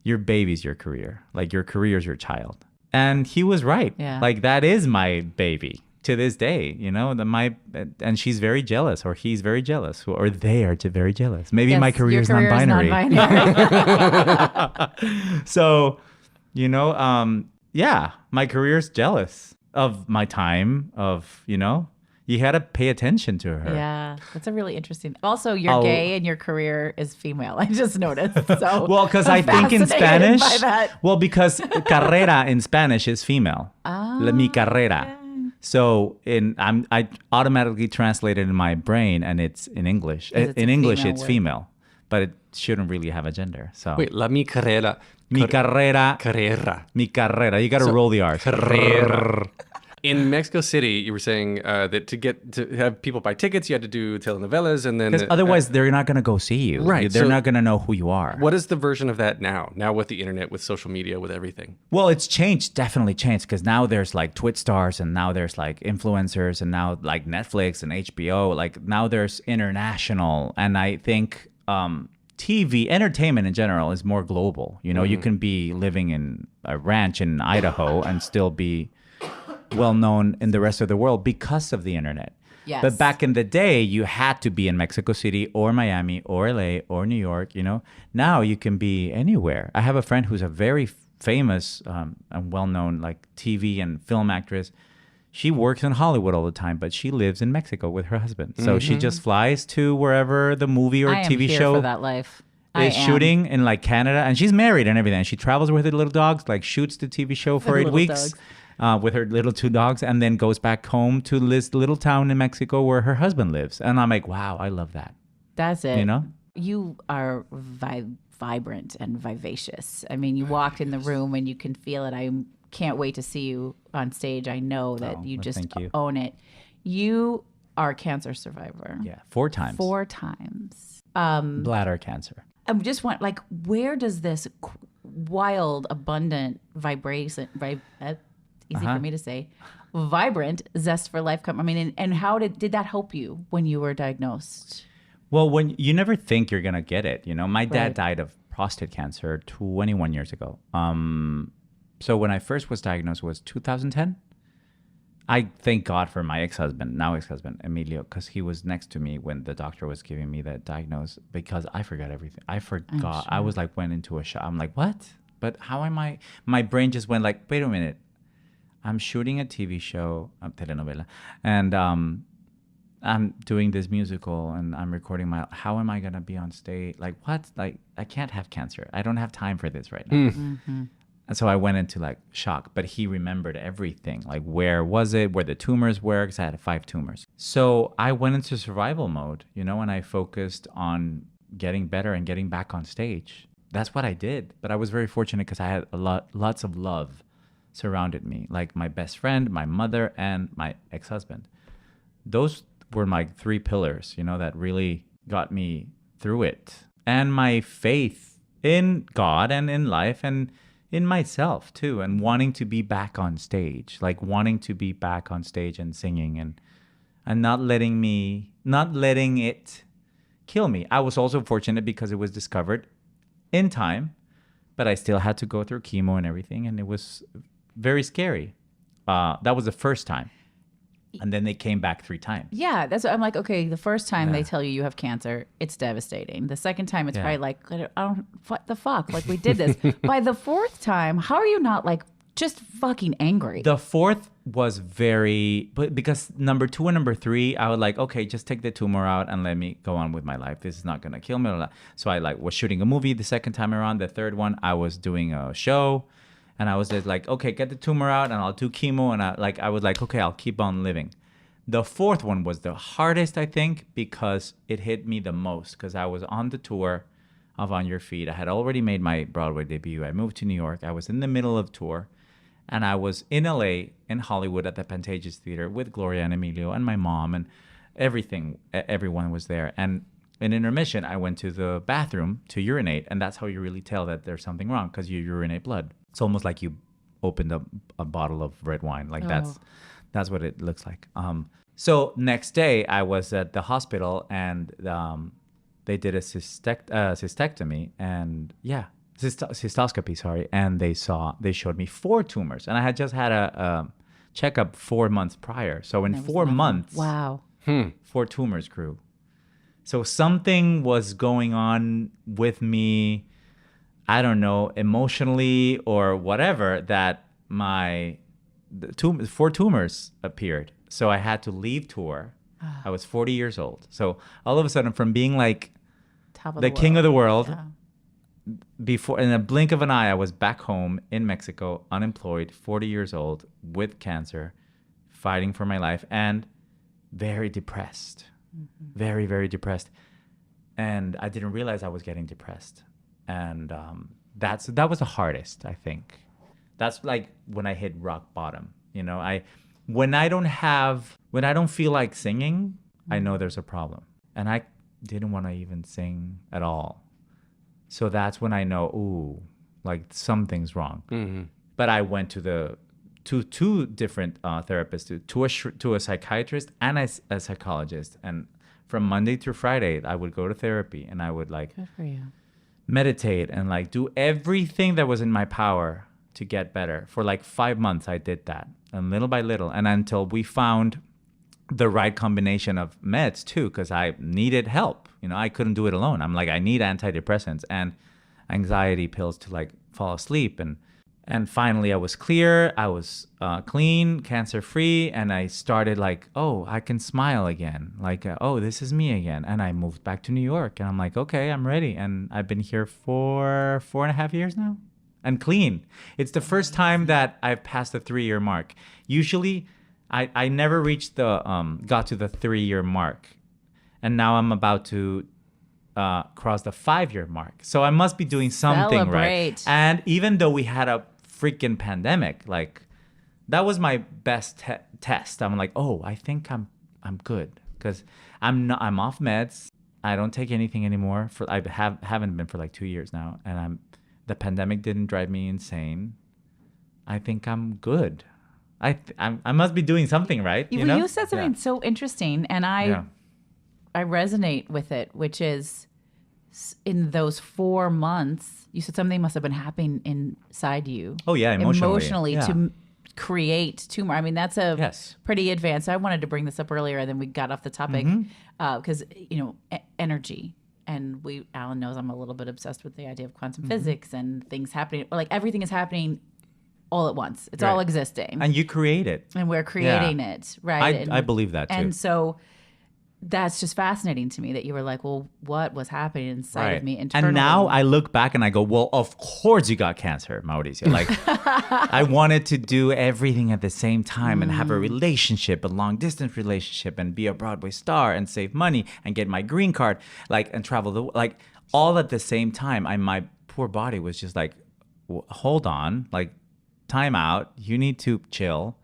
your baby's your career. Like your career's your child. And he was right. Yeah. Like that is my baby to this day, and she's very jealous, or he's very jealous, or they are very jealous. Maybe my career is non-binary. So, my career's jealous of my time of, you had to pay attention to her. Yeah, that's a really interesting. Also, you're gay and your career is female. I just noticed. So well, because I think in Spanish. Well, because carrera in Spanish is female. Mi carrera. Okay. So I automatically translated in my brain, and it's in English. In English, it's female, but it shouldn't really have a gender. So wait, mi carrera. Mi carrera. Carrera. Mi carrera. You got to roll the R's. Carrera. In Mexico City, you were saying that to have people buy tickets, you had to do telenovelas, and then because otherwise they're not going to go see you. Right, they're not going to know who you are. What is the version of that now? Now with the internet, with social media, with everything. Well, it's changed, definitely changed, because now there's like Twitch stars, and now there's like influencers, and now like Netflix and HBO. Like now there's international, and I think TV entertainment in general is more global. You can be living in a ranch in Idaho and still be well known in the rest of the world because of the internet. Yes. But back in the day, you had to be in Mexico City or Miami or LA or New York, Now you can be anywhere. I have a friend who's a very famous and well-known like TV and film actress. She works in Hollywood all the time, but she lives in Mexico with her husband. So she just flies to wherever the movie or TV show for that life. is shooting in like Canada, and she's married and everything. She travels with her little dogs, like shoots the TV show for 8 weeks. With her little 2 dogs, and then goes back home to this little town in Mexico where her husband lives. And I'm like, wow, I love that. That's it. You are vibrant and vivacious. I mean, you walked in the room and you can feel it. I can't wait to see you on stage. I know that you just own it. You are a cancer survivor. Yeah, 4 times. 4 times. Bladder cancer. I just want, like, where does this wild, abundant vibration, easy for me to say, vibrant zest for life come? I mean, and how did that help you when you were diagnosed? Well, when you never think you're gonna get it, my dad died of prostate cancer 21 years ago. So when I first was diagnosed was 2010. I thank God for my now ex-husband, Emilio, because he was next to me when the doctor was giving me that diagnosis, because I forgot everything. I forgot. Sure. I was like, went into a shock. I'm like, what? But how am I? My brain just went like, wait a minute. I'm shooting a TV show, telenovela, and I'm doing this musical, and I'm recording how am I going to be on stage? Like, what? Like, I can't have cancer. I don't have time for this right now. Mm-hmm. And so I went into like shock, but he remembered everything. Like, where was it? Where the tumors were? Because I had 5 tumors. So I went into survival mode, and I focused on getting better and getting back on stage. That's what I did. But I was very fortunate because I had lots of love surrounded me, like my best friend, my mother, and my ex-husband. Those were my 3 pillars, that really got me through it. And my faith in God and in life, and in myself too, and wanting to be back on stage, like wanting to be back on stage and singing, and not letting it kill me. I was also fortunate because it was discovered in time, but I still had to go through chemo and everything, and it was very scary. That was the first time. And then they came back 3 times. Yeah, that's what I'm like, okay, the first time they tell you have cancer, it's devastating. The second time, it's probably like, what the fuck? Like, we did this. By the 4th time, how are you not like just fucking angry? The 4th was because number 2 and number 3, I was like, okay, just take the tumor out and let me go on with my life. This is not going to kill me. So I was shooting a movie the second time around. The third one, I was doing a show. And I was just like, okay, get the tumor out and I'll do chemo. And I was like, okay, I'll keep on living. The 4th one was the hardest, I think, because it hit me the most. Because I was on the tour of On Your Feet. I had already made my Broadway debut. I moved to New York. I was in the middle of tour. And I was in LA, in Hollywood, at the Pantages Theater with Gloria and Emilio and my mom and everything. Everyone was there. And in intermission, I went to the bathroom to urinate. And that's how you really tell that there's something wrong, because you urinate blood. It's almost like you opened a bottle of red wine. Like that's what it looks like. So next day I was at the hospital and they did a cystectomy and cystoscopy, sorry. And they showed me 4 tumors, and I had just had a checkup 4 months prior. So in 4 months, wow, 4 tumors grew. So something was going on with me, I don't know, emotionally or whatever, that 4 tumors appeared. So I had to leave tour. I was 40 years old. So all of a sudden, from being like the king of the world, before in a blink of an eye, I was back home in Mexico, unemployed, 40 years old, with cancer, fighting for my life, and very depressed. Very, very depressed. And I didn't realize I was getting depressed. And that was the hardest, I think. That's like when I hit rock bottom. You know, when I don't feel like singing, I know there's a problem. And I didn't want to even sing at all. So that's when I know, ooh, like something's wrong. Mm-hmm. But I went to two different therapists, to a psychiatrist and a psychologist. And from Monday through Friday, I would go to therapy, and I would Good for you. meditate and do everything that was in my power to get better. For 5 months, I did that, and little by little, and until we found the right combination of meds too, because I needed help. You know, I couldn't do it alone. I'm I need antidepressants and anxiety pills to fall asleep. And finally, I was clear. I was clean, cancer-free, and I started oh, I can smile again. Oh, this is me again. And I moved back to New York, and I'm okay, I'm ready. And I've been here for 4.5 years now, and clean. It's the first time that I've passed the 3-year mark. Usually, I never reached got to the 3-year mark, and now I'm about to cross the 5-year mark. So I must be doing something right. And even though we had a freaking pandemic, that was my best test. I'm oh, I think I'm good, because I'm off meds. I don't take anything anymore. I haven't been for 2 years now, and the pandemic didn't drive me insane. I think I'm good. I must be doing something right. You said something so interesting, and I resonate with it, which is in those 4 months, you said something must have been happening inside you. Oh yeah, emotionally to create tumor. I mean, that's pretty advanced. I wanted to bring this up earlier, and then we got off the topic because energy. And Alan knows I'm a little bit obsessed with the idea of quantum physics and things happening. Everything is happening all at once. It's all existing. And you create it. And we're creating it, right? I believe that too. And so that's just fascinating to me that you were well, what was happening inside of me internally? And now I look back and I go, well, of course you got cancer, Mauricio. I wanted to do everything at the same time and have a relationship, a long distance relationship, and be a Broadway star and save money and get my green card, and travel all at the same time. My poor body was just hold on, time out. You need to chill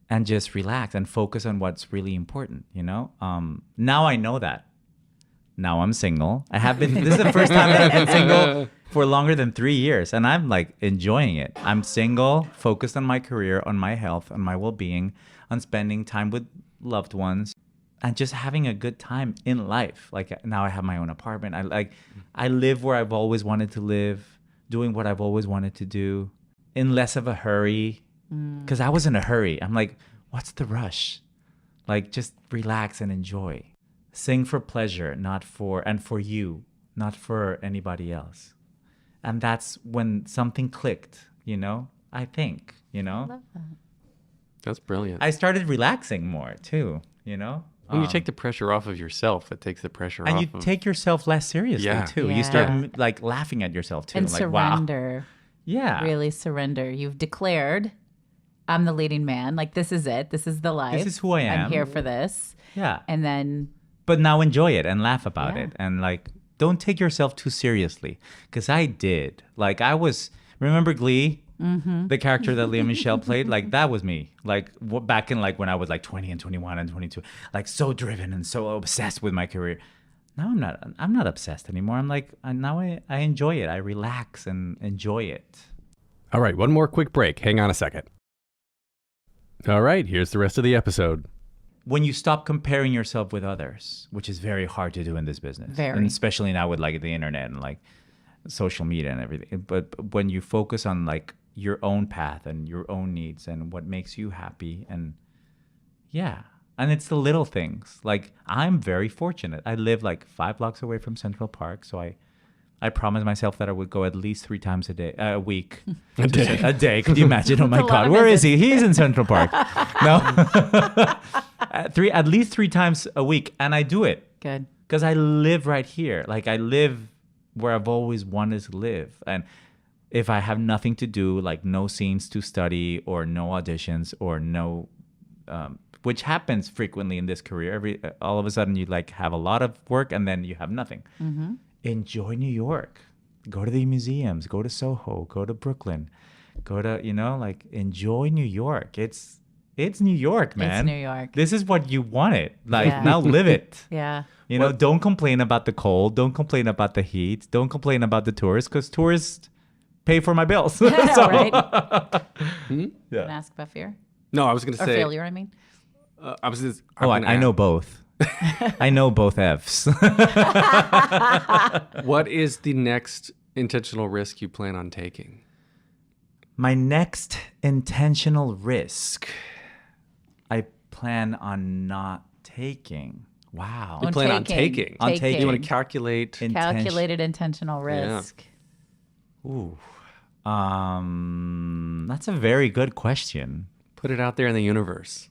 and just relax and focus on what's really important, Now I know that. Now I'm single. This is the first time that I've been single for longer than 3 years. And I'm like enjoying it. I'm single, focused on my career, on my health, on my well-being, on spending time with loved ones, and just having a good time in life. Like now I have my own apartment. I live where I've always wanted to live, doing what I've always wanted to do, in less of a hurry. Because I was in a hurry. I'm like, what's the rush? Like, just relax and enjoy. Sing for pleasure, and for you, not for anybody else. And that's when something clicked, I think, I love that. That's brilliant. I started relaxing more too, When you take the pressure off of yourself, it takes the pressure and off. you take yourself less seriously too. Yeah. You start like laughing at yourself too. And like, surrender. Wow. Yeah. Really surrender. You've declared, I'm the leading man. Like, this is it. This is the life. This is who I am. I'm here for this. Yeah. And then... But now enjoy it and laugh about it. And like, don't take yourself too seriously. Because I did. Like, remember Glee? Mm-hmm. The character that Lea Michele played? Like, that was me. Like, back in like when I was like 20 and 21 and 22. Like, so driven and so obsessed with my career. Now I'm not obsessed anymore. I'm like, now I enjoy it. I relax and enjoy it. All right, one more quick break. Hang on a second. All right, here's the rest of the episode. When you stop comparing yourself with others, which is very hard to do in this business, and especially now with like the internet and like social media and everything. But when you focus on like your own path and your own needs and what makes you happy, and and it's the little things. Like, I'm very fortunate. I live like 5 blocks away from Central Park, so I promised myself that I would go at least 3 times a week. A day. Could you imagine? Oh my God, where is he? He's in Central Park. No, at least 3 times a week, and I do it. Good. Because I live right here. Like, I live where I've always wanted to live, and if I have nothing to do, like no scenes to study or no auditions or no, which happens frequently in this career. All of a sudden you like have a lot of work and then you have nothing. Mm-hmm. Enjoy New York. Go to the museums. Go to Soho. Go to Brooklyn. Go to, like, enjoy New York. It's New York, man. It's New York. This is what you wanted. Like, now live it. Yeah. Don't complain about the cold. Don't complain about the heat. Don't complain about the tourists, because tourists pay for my bills. So. Right. Yeah. Can I ask about fear? No, I was going to Or say... failure, I mean. I know both. I know both Fs. What is the next intentional risk you plan on taking? My next intentional risk, I plan on not taking. Wow. You plan on taking. On taking. You want to calculate... Calculated intentional risk. Yeah. Ooh. That's a very good question. Put it out there in the universe.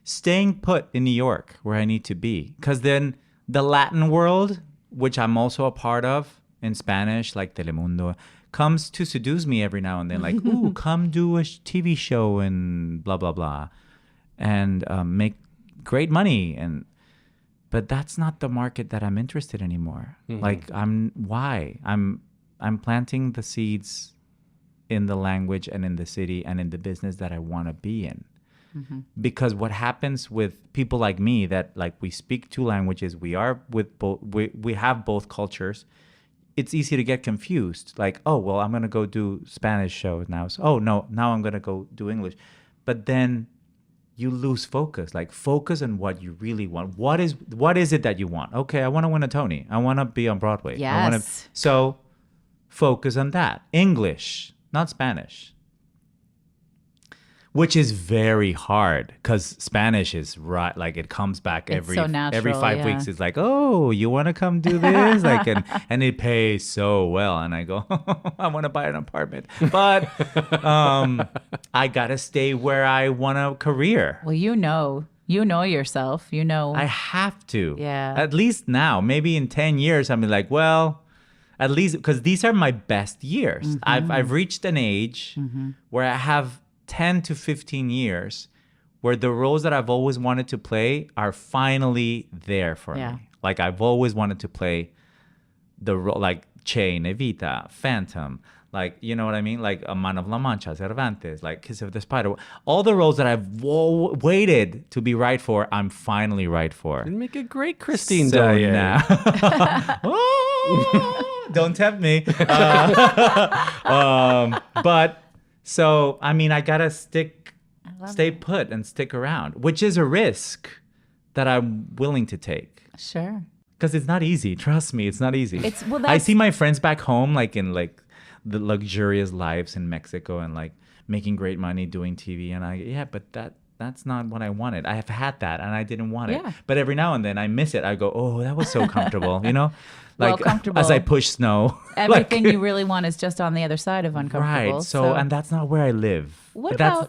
Staying put in New York, where I need to be. Because then the Latin world, which I'm also a part of in Spanish, like Telemundo, comes to seduce me every now and then. Like, ooh, come do a TV show and blah, blah, blah. And make great money. But that's not the market that I'm interested in anymore. Mm-hmm. Like, I'm planting the seeds in the language and in the city and in the business that I want to be in. Mm-hmm. Because what happens with people like me, that like we speak 2 languages, we are with both, we have both cultures. It's easy to get confused. Like, oh, well, I'm going to go do Spanish shows now. So, oh no, now I'm going to go do English. But then you lose focus. Like, focus on what you really want. What is it that you want? Okay, I want to win a Tony. I want to be on Broadway. Yes. So focus on that. English, not Spanish. Which is very hard, because Spanish is right, like it comes back every 5 weeks. It's like, oh, you want to come do this? Like, and it pays so well. And I go, I want to buy an apartment, but I gotta stay where I want a career. Well, you know yourself. I have to. Yeah. At least now, maybe in 10 years, I'm like, well, at least, because these are my best years. Mm-hmm. I've reached an age where I have 10 to 15 years where the roles that I've always wanted to play are finally there for me. Like, I've always wanted to play the role, like Chain, Evita, Phantom, like, you know what I mean? Like A Man of La Mancha, Cervantes, like Kiss of the Spider. All the roles that I've waited to be right for, I'm finally right for. It'd make a great Christine So Daae. now, don't tempt me. But so, I mean, I gotta stay put and stick around, which is a risk that I'm willing to take. Sure. Because it's not easy. Trust me, it's not easy. Well, I see my friends back home, like in like the luxurious lives in Mexico and like making great money doing TV. And but that's not what I wanted. I have had that and I didn't want it. But every now and then I miss it. I go, oh, that was so comfortable, you know? Like comfortable. As I push snow. Everything you really want is just on the other side of uncomfortable. Right. So, and that's not where I live.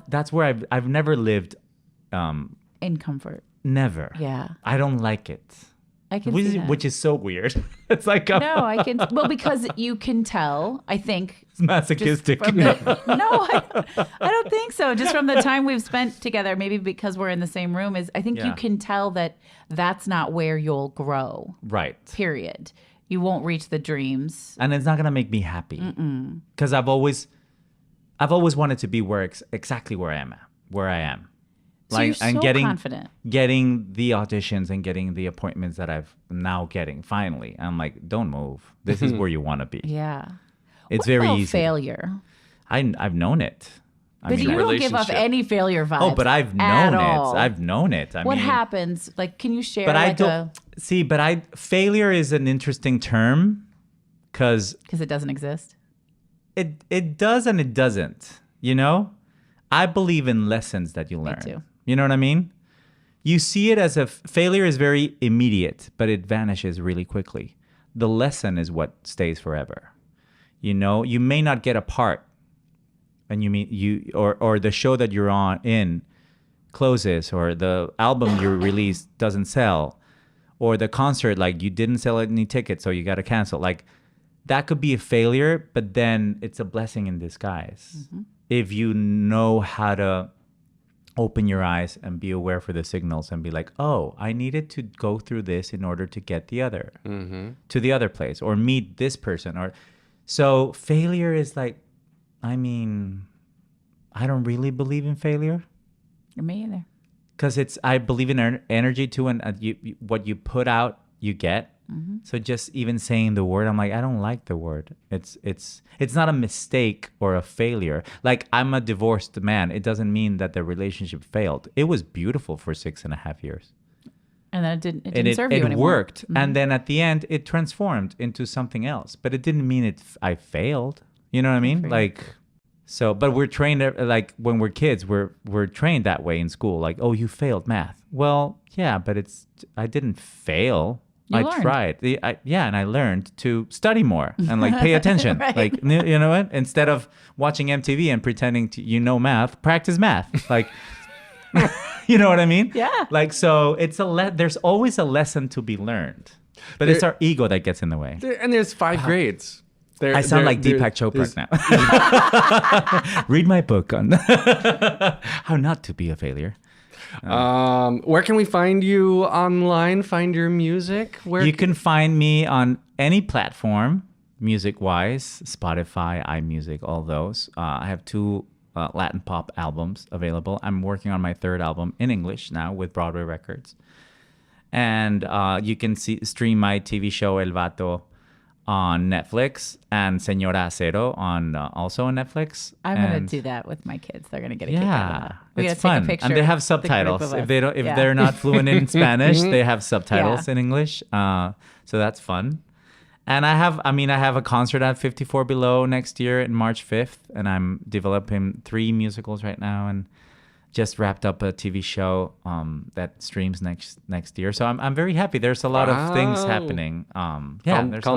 That's where I've never lived. In comfort. Never. Yeah. I don't like it. I can see that. Which is so weird. It's like no, I can. Well, because you can tell. I think it's masochistic. I don't think so. Just from the time we've spent together, maybe because we're in the same room, I think you can tell that that's not where you'll grow. Right. Period. You won't reach the dreams, and it's not gonna make me happy. Because I've always wanted to be exactly where I am. So you're so confident. Getting the auditions and getting the appointments that I've now getting finally. I'm like, don't move. This is where you want to be. Yeah. It's very easy. Failure. I've known it. But you don't give off any failure vibes. Oh, but I've known it. I've known it. What happens? Like, can you share? But I don't see. But failure is an interesting term because it doesn't exist. It does and it doesn't. You know, I believe in lessons that you learn. Me too. You know what I mean? You see it as failure is very immediate, but it vanishes really quickly. The lesson is what stays forever. You know, you may not get a part, and or the show that you're in closes, or the album you release doesn't sell, or the concert, like you didn't sell any tickets, so you got to cancel. Like that could be a failure, but then it's a blessing in disguise if you know how to open your eyes and be aware for the signals and be like, oh, I needed to go through this in order to get to the other place or meet this person. So failure is like, I mean, I don't really believe in failure. Me either. Because I believe in energy too, and what you put out, you get. So just even saying the word, I'm like, I don't like the word. It's not a mistake or a failure. Like, I'm a divorced man. It doesn't mean that the relationship failed. It was beautiful for 6.5 years. And then it didn't serve you anymore. It worked. And then at the end, it transformed into something else. But it didn't mean I failed. You know what I mean? Like, so, but we're trained, like when we're kids, we're trained that way in school. Like, oh, you failed math. Well, yeah, but I didn't fail. I tried. And I learned to study more and like pay attention. Right. Like, you know what? Instead of watching MTV and pretending math, practice math. Like, you know what I mean? Yeah. Like, so it's there's always a lesson to be learned, but it's our ego that gets in the way. And there's 5 grades. I sound like Deepak Chopra now. Read my book on how not to be a failure. Where can we find you online? Find your music? You can find me on any platform, music-wise, Spotify, iMusic, all those. I have 2 Latin pop albums available. I'm working on my 3rd album in English now with Broadway Records. And you can stream my TV show El Vato on Netflix and Señora Acero also on Netflix. I'm gonna do that with my kids. They're gonna get a kick out of that. We it's gotta fun. take a picture and they have subtitles. If they're not fluent in Spanish, they have subtitles in English. So that's fun. And I have a concert at 54 Below next year in March 5th, and I'm developing 3 musicals right now, and just wrapped up a TV show that streams next year. So I'm very happy. There's a lot of things happening. Calm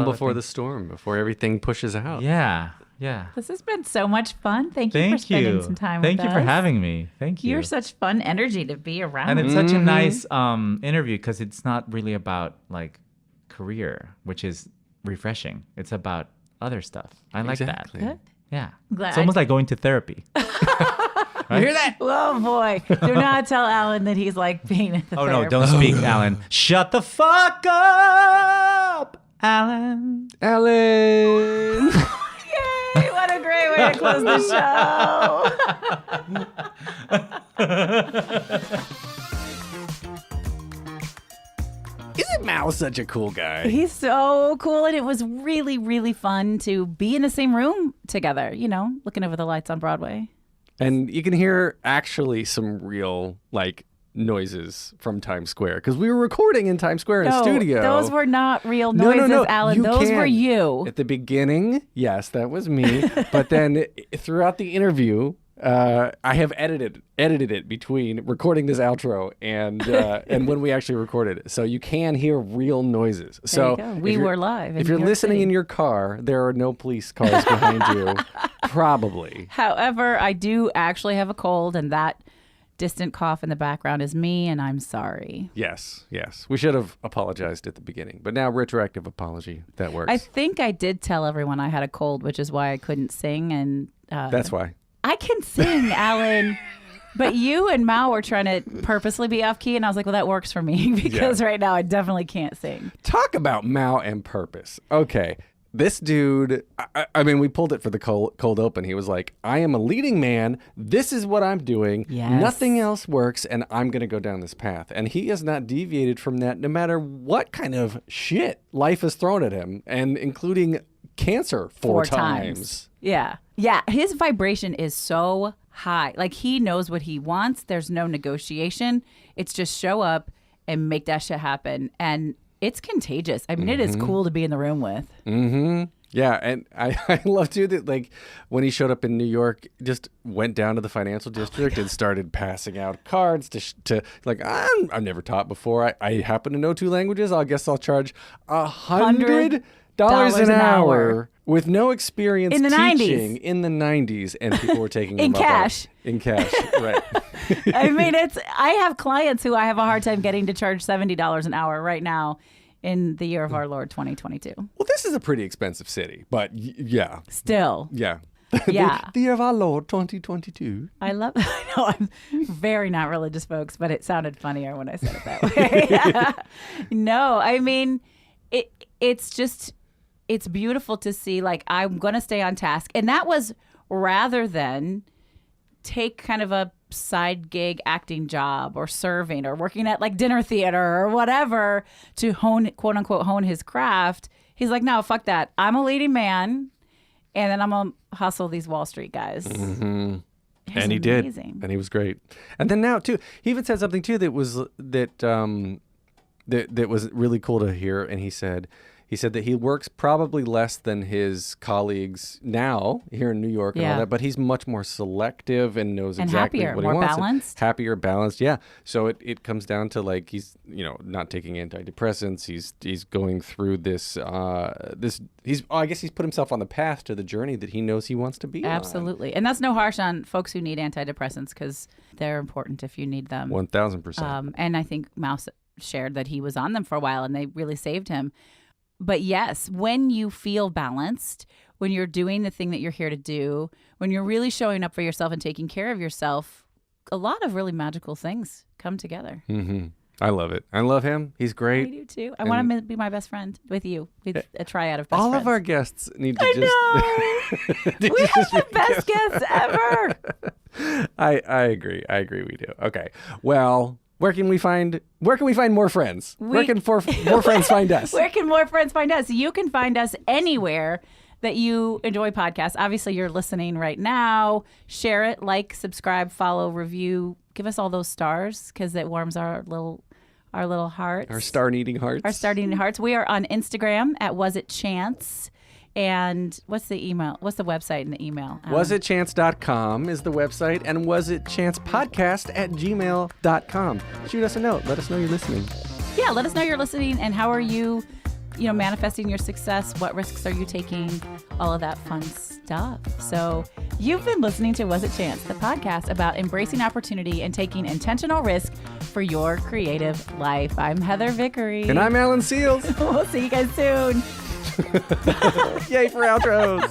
before the storm, before everything pushes out. Yeah. This has been so much fun. Thank you for spending some time with us. Thank you for having me. Thank you. You're such fun energy to be around. And it's such a nice interview because it's not really about like career, which is refreshing. It's about other stuff. I like that. Good. Yeah. Glad. It's almost like going to therapy. Right? You hear that? Oh boy. Do not tell Alan that he's like being at the therapist. No, don't speak, Alan. Shut the fuck up. Alan. Alan. Yay, what a great way to close the show. Isn't Mao such a cool guy? He's so cool, and it was really, really fun to be in the same room together, you know, looking over the lights on Broadway. And you can hear actually some real, like, noises from Times Square because we were recording in Times Square in a studio. Those were not real noises, no. Alan. Those were you. At the beginning, yes, that was me. But then throughout the interview, I have edited it between recording this outro and when we actually recorded it. So you can hear real noises. So there you go. We were live. If you're listening in your car, there are no police cars behind you. Probably. However, I do actually have a cold, and that distant cough in the background is me, and I'm sorry. Yes. We should have apologized at the beginning, but now retroactive apology, that works. I think I did tell everyone I had a cold, which is why I couldn't sing. And that's why. I can sing, Alan. But you and Mao were trying to purposely be off key, and I was like, well, that works for me because right now I definitely can't sing. Talk about Mao and purpose. Okay. This dude, I mean, we pulled it for the cold open. He was like, I am a leading man. This is what I'm doing. Yes. Nothing else works, and I'm going to go down this path. And he has not deviated from that no matter what kind of shit life has thrown at him, and including cancer four times. Yeah. His vibration is so high. Like, he knows what he wants. There's no negotiation. It's just show up and make that shit happen. And it's contagious. I mean, it is cool to be in the room with. Mm-hmm. Yeah, and I love too that, like, when he showed up in New York, just went down to the financial district and started passing out cards to like, I've never taught before. I happen to know 2 languages. I guess I'll charge $100 an hour with no experience in the teaching 90s. In the 90s, and people were taking in them cash. In cash, right? I mean, I have clients who I have a hard time getting to charge $70 an hour right now in the year of our Lord 2022. Well, this is a pretty expensive city, but yeah. Still. Yeah. Yeah. The year of our Lord 2022. I know I'm very not religious, folks, but it sounded funnier when I said it that way. No, I mean, it's beautiful to see, like, I'm going to stay on task. And that was rather than take kind of a side gig acting job or serving or working at like dinner theater or whatever to quote unquote hone his craft. He's like, no, fuck that. I'm a leading man, and then I'm going to hustle these Wall Street guys. Mm-hmm. And he amazing. did. And he was great. And then now, too, he even said something, too, that was really cool to hear. And he said that he works probably less than his colleagues now here in New York and all that, but he's much more selective and knows exactly what he wants. More balanced. Happier, balanced, yeah. So it comes down to, like, he's, not taking antidepressants. He's going through this I guess he's put himself on the path to the journey that he knows he wants to be Absolutely. And that's no harsh on folks who need antidepressants, because they're important if you need them. 1,000%. And I think Mouse shared that he was on them for a while and they really saved him. But yes, when you feel balanced, when you're doing the thing that you're here to do, when you're really showing up for yourself and taking care of yourself, a lot of really magical things come together. Mm-hmm. I love it. I love him. He's great. I do too. I want him to be my best friend with you. With a triad of best all friends. Of our guests need to I know. We have the best guests ever. I agree. We do. Okay. Well, where can we find more friends? Where can more friends find us? Where can more friends find us? You can find us anywhere that you enjoy podcasts. Obviously, you're listening right now. Share it, like, subscribe, follow, review. Give us all those stars, because it warms our little hearts. Our star-needing hearts. Our star-needing hearts. We are on Instagram at Was It Chance. And what's the email? What's the website and the email? wasitchance.com is the website, and wasitchancepodcast@gmail.com. Shoot us a note. Let us know you're listening. Yeah, let us know you're listening, and how are you manifesting your success? What risks are you taking? All of that fun stuff. So you've been listening to Was It Chance, the podcast about embracing opportunity and taking intentional risk for your creative life. I'm Heather Vickery. And I'm Alan Seals. We'll see you guys soon. Yay for outros.